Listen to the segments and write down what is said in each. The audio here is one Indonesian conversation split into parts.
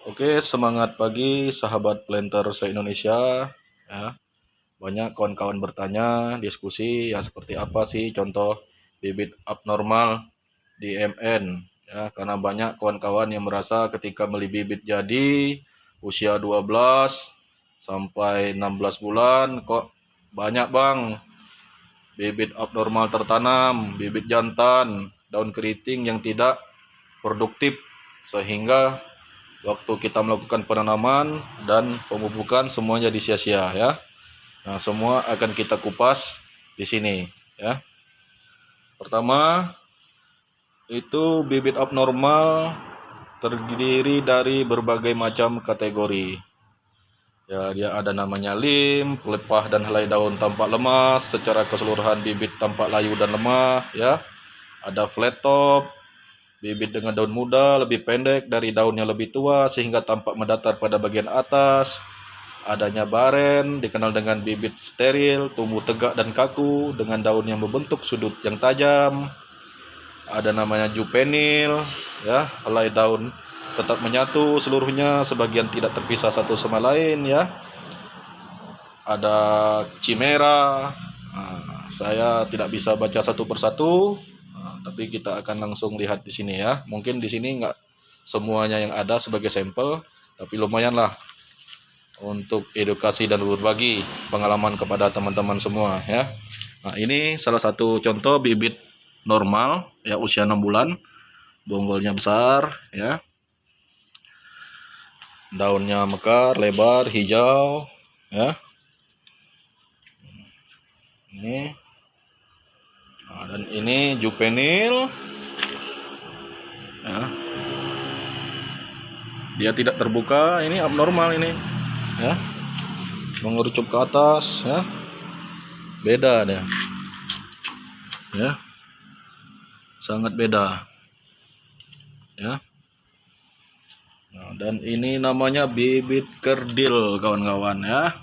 Oke, semangat pagi sahabat planter se-Indonesia. Ya, banyak kawan-kawan bertanya, diskusi ya seperti apa sih contoh bibit abnormal di MN. Ya, karena banyak kawan-kawan yang merasa ketika beli bibit jadi usia 12 sampai 16 bulan kok banyak bang bibit abnormal tertanam, bibit jantan, daun keriting yang tidak produktif sehingga waktu kita melakukan penanaman dan pemupukan semuanya jadi sia-sia ya. Nah, semua akan kita kupas di sini ya. Pertama, itu bibit abnormal terdiri dari berbagai macam kategori. Ya, dia ada namanya lim, pelepah dan helai daun tampak lemas, secara keseluruhan bibit tampak layu dan lemah ya. Ada flat top, bibit dengan daun muda lebih pendek dari daun yang lebih tua sehingga tampak mendatar pada bagian atas. Adanya baren, dikenal dengan bibit steril, tumbuh tegak dan kaku dengan daun yang membentuk sudut yang tajam. Ada namanya juvenil, ya, helai daun tetap menyatu seluruhnya, sebagian tidak terpisah satu sama lain ya. Ada chimera. Nah, saya tidak bisa baca satu persatu, tapi kita akan langsung lihat di sini ya. Mungkin di sini nggak semuanya yang ada sebagai sampel, tapi lumayan lah untuk edukasi dan berbagi pengalaman kepada teman-teman semua ya. Nah, ini salah satu contoh bibit normal ya, usia 6 bulan. Bonggolnya besar ya. Daunnya mekar, lebar, hijau ya. Ini. Nah, dan ini juvenil ya. Dia tidak terbuka, ini abnormal ini ya. Mengerucut ke atas ya. Beda deh. Ya. Sangat beda. Ya. Nah, dan ini namanya bibit kerdil kawan-kawan ya.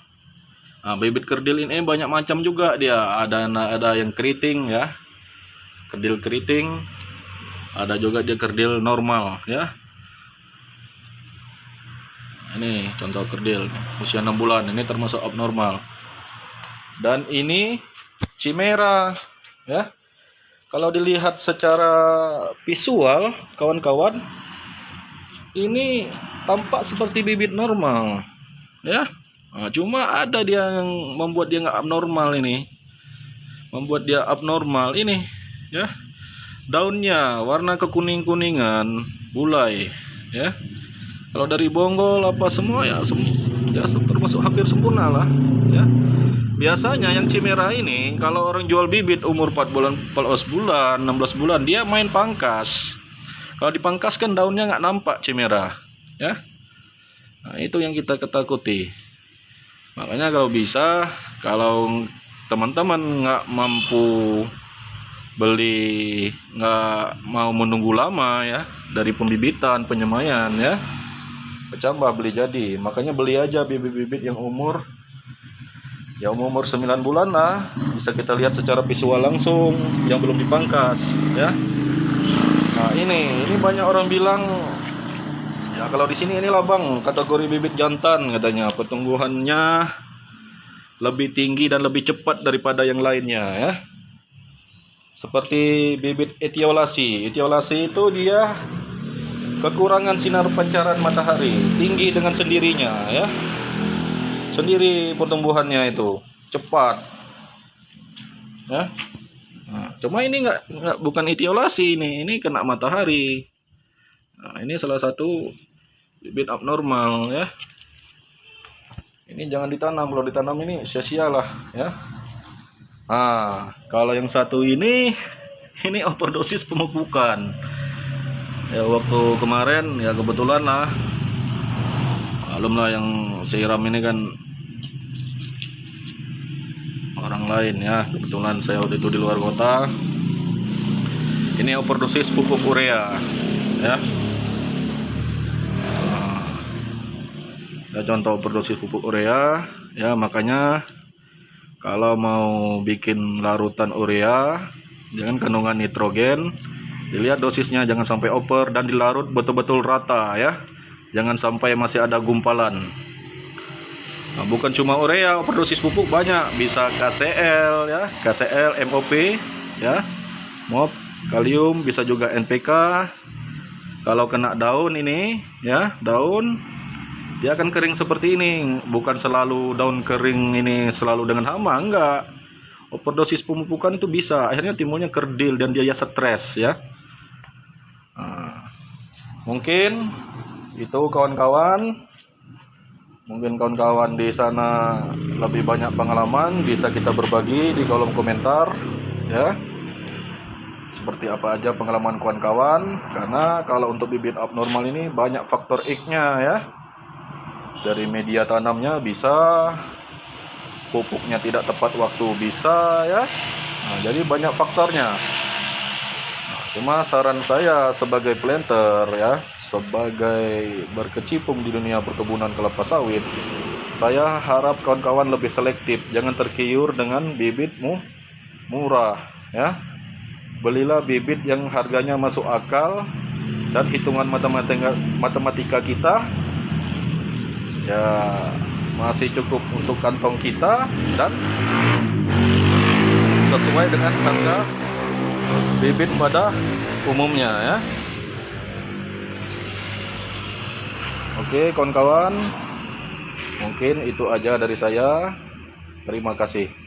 Nah, bibit kerdil ini banyak macam juga dia. Ada yang keriting ya. Kerdil keriting. Ada juga dia kerdil normal ya. Ini contoh kerdil usia 6 bulan, ini termasuk abnormal. Dan ini chimera ya. Kalau dilihat secara visual kawan-kawan, ini tampak seperti bibit normal ya. Nah, cuma ada dia yang membuat dia nggak abnormal ini. Membuat dia abnormal ini ya. Daunnya warna kekuning-kuningan, bulai ya. Kalau dari bonggol apa semua ya, ya termasuk hampir sempurna lah ya. Biasanya yang chimera ini kalau orang jual bibit umur 4 bulan, 14 bulan, 16 bulan, dia main pangkas. Kalau dipangkaskan daunnya nggak nampak chimera ya. Nah, itu yang kita ketakuti. Makanya kalau bisa, kalau teman-teman nggak mampu beli, nggak mau menunggu lama ya dari pembibitan, penyemaian ya, kecambah beli jadi. Makanya beli aja bibit-bibit yang umur 9 bulan lah, bisa kita lihat secara visual langsung yang belum dipangkas ya. Nah, ini banyak orang bilang ya, kalau di sini inilah bang kategori bibit jantan, katanya pertumbuhannya lebih tinggi dan lebih cepat daripada yang lainnya ya. Seperti bibit etiolasi. Etiolasi itu dia kekurangan sinar pancaran matahari, tinggi dengan sendirinya ya. Sendiri pertumbuhannya itu cepat ya. Nah, cuma ini bukan etiolasi, ini kena matahari. Nah, ini salah satu bibit abnormal ya. Ini jangan ditanam, kalau ditanam ini sia-sia lah ya. Nah, kalau yang satu ini overdosis pemupukan ya. Waktu kemarin ya kebetulan lah, malum lah yang siram ini kan orang lain ya. Kebetulan saya waktu itu di luar kota. Ini overdosis pupuk urea ya. Contoh overdosis pupuk urea ya. Makanya kalau mau bikin larutan urea dengan kandungan nitrogen, dilihat dosisnya, jangan sampai over, dan dilarut betul-betul rata ya. Jangan sampai masih ada gumpalan. Nah, bukan cuma urea, overdosis pupuk banyak, bisa KCl ya, KCl, MOP ya, MOP, kalium, bisa juga NPK. Kalau kena daun ini ya, daun dia akan kering seperti ini, bukan selalu daun kering ini selalu dengan hama, enggak. Overdosis pemupukan itu bisa akhirnya timbulnya kerdil dan dia stres ya. Nah, mungkin itu kawan-kawan. Mungkin kawan-kawan di sana lebih banyak pengalaman, bisa kita berbagi di kolom komentar ya. Seperti apa aja pengalaman kawan-kawan, karena kalau untuk bibit abnormal ini banyak faktor X-nya ya. Dari media tanamnya bisa, pupuknya tidak tepat waktu bisa ya. Nah, jadi banyak faktornya. Cuma saran saya sebagai planter ya, sebagai berkecimpung di dunia perkebunan kelapa sawit, saya harap kawan-kawan lebih selektif, jangan tergiur dengan bibitmu murah ya. Belilah bibit yang harganya masuk akal dan hitungan matematika kita ya masih cukup untuk kantong kita dan sesuai dengan harga bibit pada umumnya ya. Oke kawan-kawan, mungkin itu aja dari saya. Terima kasih.